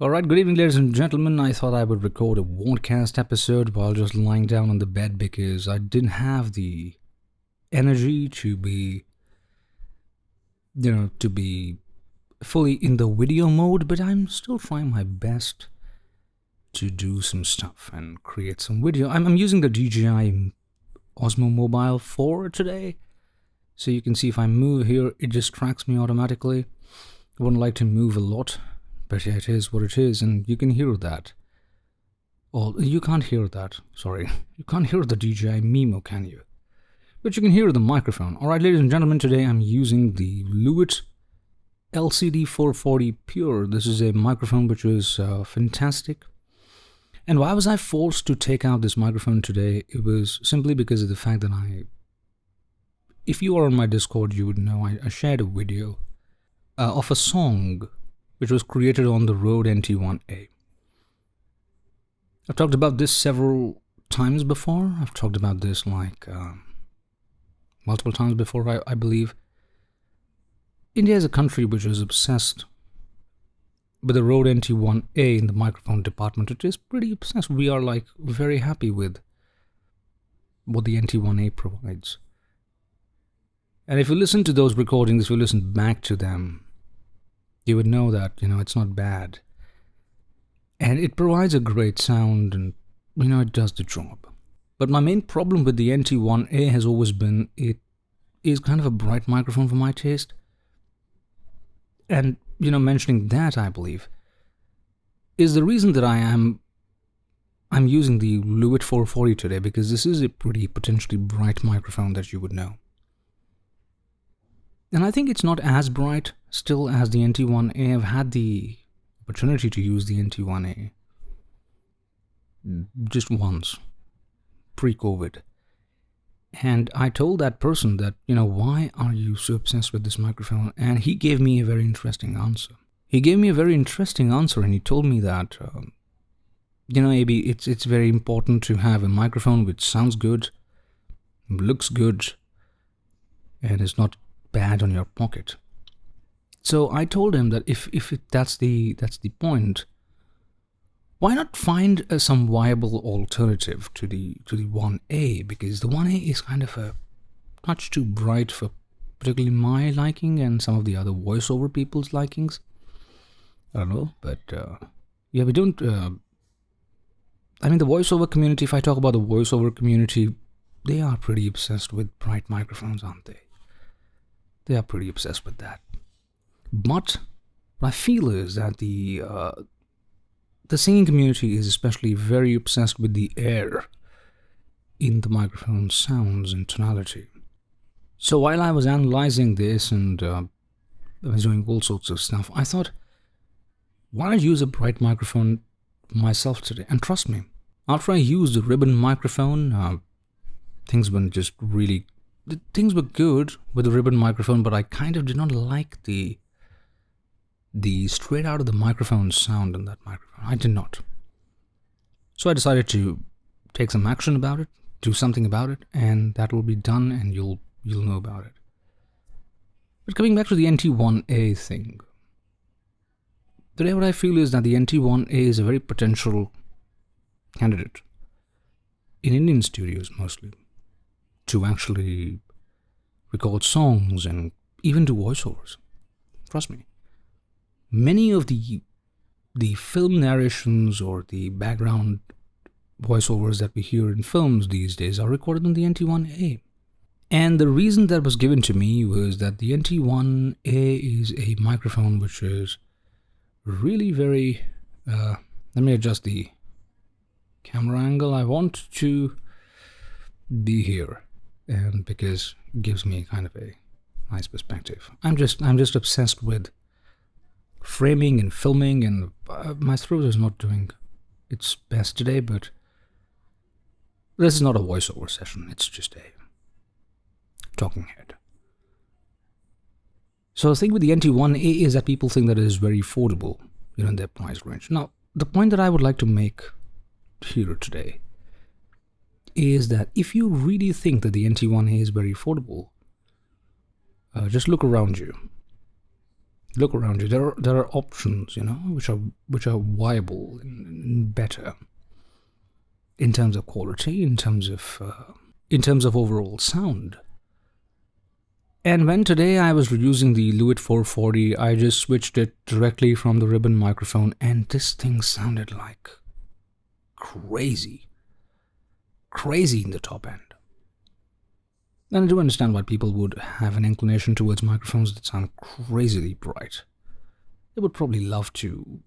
Alright, good evening ladies and gentlemen. I thought I would record a VodCast episode while just lying down on the bed because I didn't have the energy to be fully in the video mode, but I'm still trying my best to do some stuff and create some video. I'm using the DJI Osmo Mobile 4 today, so you can see if I move here, it just tracks me automatically. I wouldn't like to move a lot, but yeah, it is what it is, and you can hear that. Oh, you can't hear that, sorry. You can't hear the DJI Mimo, can you? But you can hear the microphone. Alright, ladies and gentlemen, today I'm using the Luit LCD 440 Pure. This is a microphone which is fantastic. And why was I forced to take out this microphone today? It was simply because of the fact that if you are on my Discord, you would know I shared a video of a song which was created on the Rode NT1A. I've talked about this several times before. I've talked about this multiple times before, I believe. India is a country which is obsessed with the Rode NT1A in the microphone department. It is pretty obsessed. We are very happy with what the NT1A provides. And if you listen to those recordings, if you listen back to them, you would know that, it's not bad. And it provides a great sound and, it does the job. But my main problem with the NT1A has always been it is kind of a bright microphone for my taste. And, mentioning that, I believe, is the reason that I'm using the Luit 440 today, because this is a pretty potentially bright microphone that you would know. And I think it's not as bright still as the NT1A. I've had the opportunity to use the NT1A just once, pre-COVID. And I told that person that, why are you so obsessed with this microphone? And he gave me a very interesting answer. And he told me that, AB, it's very important to have a microphone which sounds good, looks good, and is not bad on your pocket. So I told him that if that's the point, why not find some viable alternative to the 1A, because the 1A is kind of a touch too bright for particularly my liking and some of the other voiceover people's likings. I don't know, but yeah, we don't. The voiceover community. If I talk about the voiceover community, they are pretty obsessed with bright microphones, aren't they? They are pretty obsessed with that. But what I feel is that the singing community is especially very obsessed with the air in the microphone sounds and tonality. So while I was analyzing this and I was doing all sorts of stuff, I thought, why not use a bright microphone myself today? And trust me, after I used the ribbon microphone, things were good with the ribbon microphone, but I kind of did not like the straight out of the microphone sound in that microphone. I did not. So I decided to take some action about it, do something about it, and that will be done and you'll know about it. But coming back to the NT1A thing, today what I feel is that the NT1A is a very potential candidate in Indian studios mostly to actually record songs and even do voiceovers. Trust me. Many of the film narrations or the background voiceovers that we hear in films these days are recorded on the NT1A. And the reason that was given to me was that the NT1A is a microphone which is really very... let me adjust the camera angle. I want to be here, and because it gives me kind of a nice perspective. I'm just obsessed with framing and filming, and my throat is not doing its best today, but this is not a voiceover session, it's just a talking head. So the thing with the NT1A is that people think that it is very affordable, in their price range. Now, the point that I would like to make here today is that if you really think that the NT1A is very affordable, just look around you. Look around you. There are options, which are viable and better in terms of quality, in terms of overall sound. And when today I was using the Luit 440, I just switched it directly from the ribbon microphone, and this thing sounded like crazy in the top end. And I do understand why people would have an inclination towards microphones that sound crazily bright. They would probably love to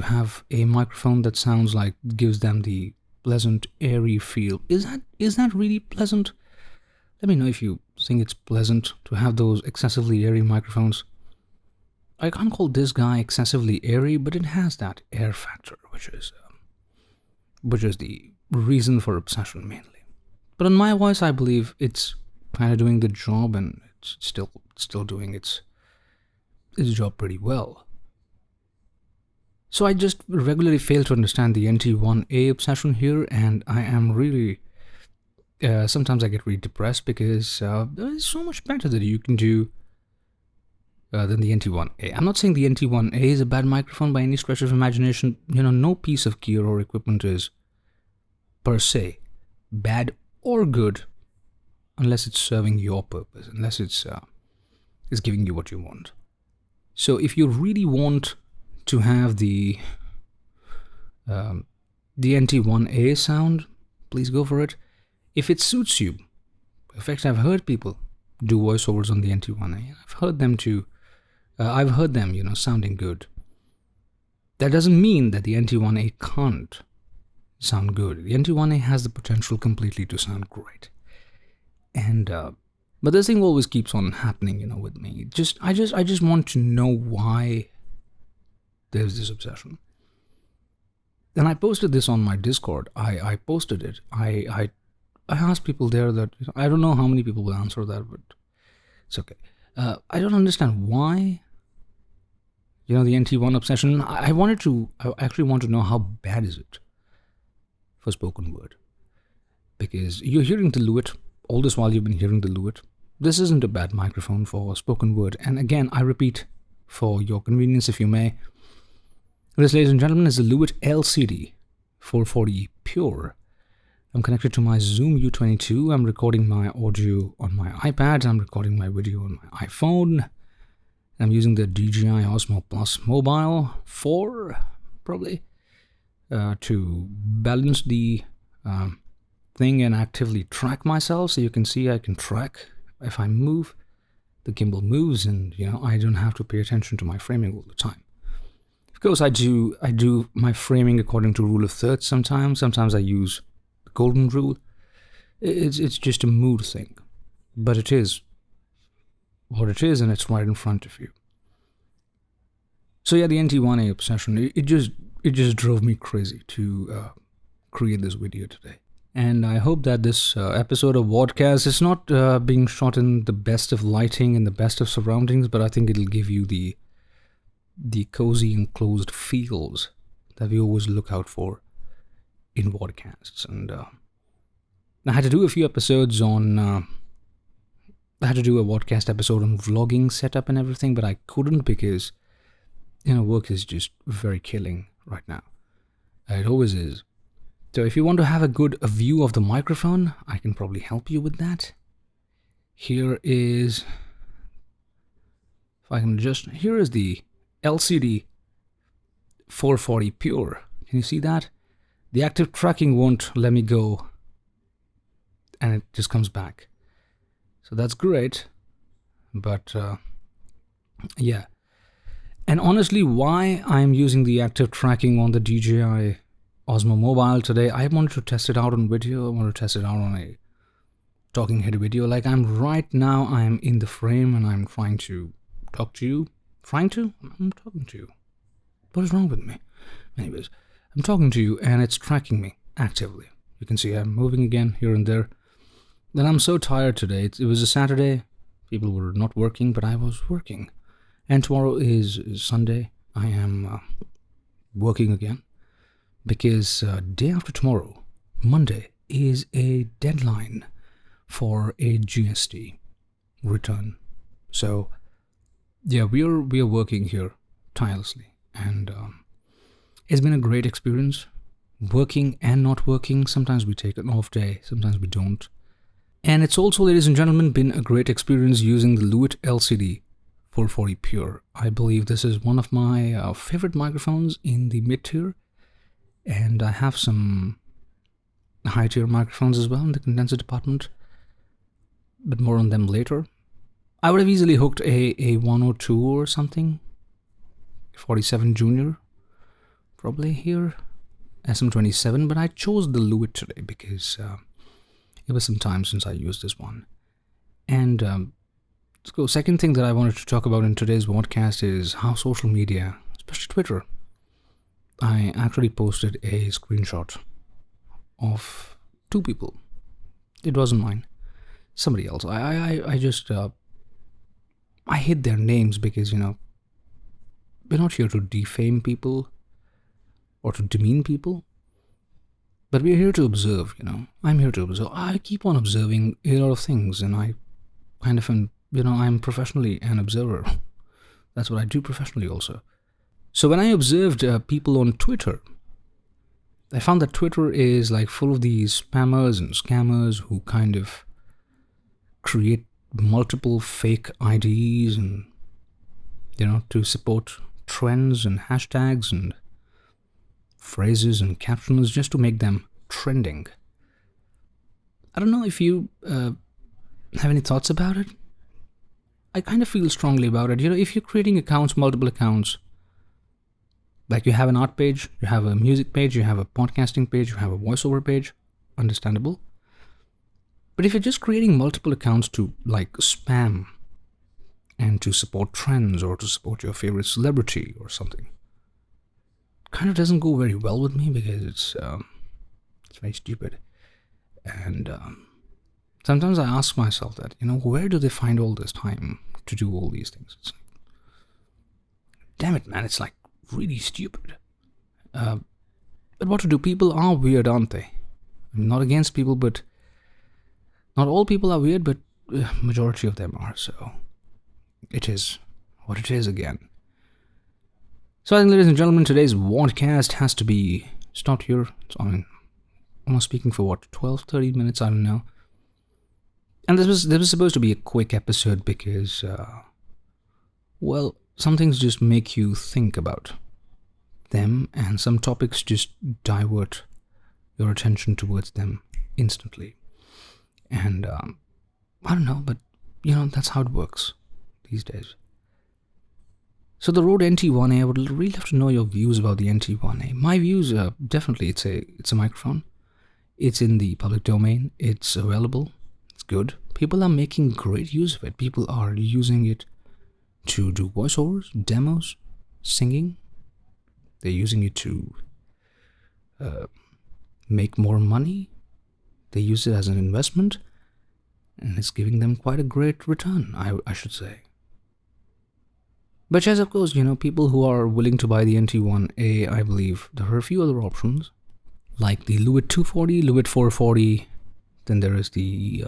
have a microphone that sounds like, gives them the pleasant, airy feel. Is that really pleasant? Let me know if you think it's pleasant to have those excessively airy microphones. I can't call this guy excessively airy, but it has that air factor, which is the reason for obsession mainly. But on my voice, I believe it's kind of doing the job, and it's still doing its job pretty well. So I just regularly fail to understand the NT1A obsession here, and I am really sometimes I get really depressed because there is so much better that you can do than the NT1A. I'm not saying the NT1A is a bad microphone by any stretch of imagination. No piece of gear or equipment is per se bad or good unless it's serving your purpose, unless it's giving you what you want. So if you really want to have the NT1A sound, please go for it. If it suits you. In fact, I've heard people do voiceovers on the NT1A. I've heard them, sounding good. That doesn't mean that the NT1A can't sound good. The NT1A has the potential completely to sound great. And but this thing always keeps on happening, with me. I just want to know why there's this obsession. And I posted this on my Discord. I posted it. I asked people there that, I don't know how many people will answer that, but it's okay. I don't understand why, the NT1 obsession. I actually want to know how bad is it for spoken word. Because you're hearing the luit, all this while you've been hearing the luit. This isn't a bad microphone for spoken word. And again, I repeat, for your convenience, if you may, this, ladies and gentlemen, is the Luit LCD 440 Pure. I'm connected to my Zoom U22. I'm recording my audio on my iPad. I'm recording my video on my iPhone. I'm using the DJI Osmo Plus Mobile 4, probably, to balance the thing and actively track myself. So you can see I can track if I move. The gimbal moves, and I don't have to pay attention to my framing all the time. Of course, I do my framing according to rule of thirds sometimes. Sometimes I use the golden rule. It's just a mood thing. But it is what it is, and it's right in front of you. So yeah, the NT1A obsession, it just drove me crazy to create this video today. And I hope that this episode of VodCast is not being shot in the best of lighting and the best of surroundings, but I think it'll give you the cozy and closed feels that we always look out for in VodCasts. And I had to do a few episodes on... I had to do a VodCast episode on vlogging setup and everything, but I couldn't because, work is just very killing right now. It always is. So if you want to have a view of the microphone, I can probably help you with that. Here is... If I can just... Here is the LCD 440 Pure. Can you see that? The active tracking won't let me go, and it just comes back. So that's great. But yeah. And honestly, why I'm using the active tracking on the DJI Osmo Mobile today, I wanted to test it out on video. I want to test it out on a talking head video. Like right now, I'm in the frame and I'm trying to talk to you. I'm talking to you. What is wrong with me? Anyways, I'm talking to you and it's tracking me actively. You can see I'm moving again here and there. Then I'm so tired today. It was a Saturday. People were not working, but I was working. And tomorrow is Sunday. I am working again. Because day after tomorrow, Monday, is a deadline for a GST return. So yeah, we are working here tirelessly, and it's been a great experience. Working and not working. Sometimes we take an off day, sometimes we don't. And it's also, ladies and gentlemen, been a great experience using the Luit LCD 440 Pure. I believe this is one of my favorite microphones in the mid-tier, and I have some high-tier microphones as well in the condenser department, but more on them later. I would have easily hooked a 102 or something, 47 Junior, probably here, SM27, but I chose the Luit today because it was some time since I used this one. And so second thing that I wanted to talk about in today's podcast is how social media, especially Twitter, I actually posted a screenshot of two people. It wasn't mine, somebody else. I just I hid their names because, we're not here to defame people or to demean people, but we're here to observe. I'm here to observe. I keep on observing a lot of things, and I kind of am, I'm professionally an observer. That's what I do professionally also. So when I observed people on Twitter, I found that Twitter is like full of these spammers and scammers who kind of create multiple fake IDs and, to support trends and hashtags and phrases and captions just to make them trending. I don't know if you have any thoughts about it. I kind of feel strongly about it. If you're creating accounts, multiple accounts, like you have an art page, you have a music page, you have a podcasting page, you have a voiceover page, understandable. But if you're just creating multiple accounts to like spam and to support trends or to support your favorite celebrity or something, kind of doesn't go very well with me because it's very stupid. And sometimes I ask myself that, where do they find all this time to do all these things? It's like, damn it, man, it's like really stupid. But what to do? People are weird, aren't they? I'm not against people, but not all people are weird, but majority of them are. So it is what it is again. So I think, ladies and gentlemen, today's VodCast has to be stopped here. So I'm almost speaking for 12-13 minutes, I don't know. And this was supposed to be a quick episode because, some things just make you think about them, and some topics just divert your attention towards them instantly. And I don't know, but that's how it works these days. So the Rode NT1A, I would really love to know your views about the NT1A. My views, definitely, it's a microphone. It's in the public domain. It's available. It's good. People are making great use of it. People are using it to do voiceovers, demos, singing. They're using it to make more money. They use it as an investment, and it's giving them quite a great return, I should say. But yes, of course, people who are willing to buy the NT1A, I believe there are a few other options, like the Luit 240, Luit 440, then there is the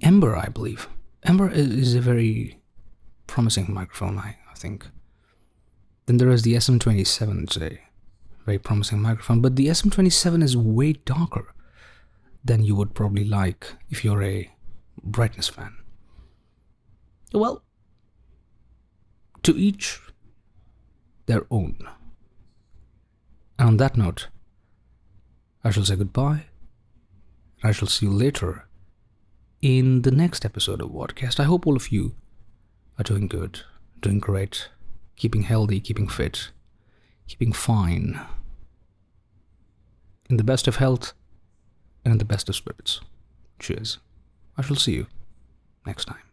Ember, I believe. Ember is a very promising microphone, I think. Then there is the SM27, it's a very promising microphone, but the SM27 is way darker than you would probably like if you're a brightness fan. Well, to each their own. And on that note, I shall say goodbye. I shall see you later in the next episode of VodCast. I hope all of you are doing good, doing great, keeping healthy, keeping fit, keeping fine, in the best of health and in the best of spirits. Cheers. I shall see you next time.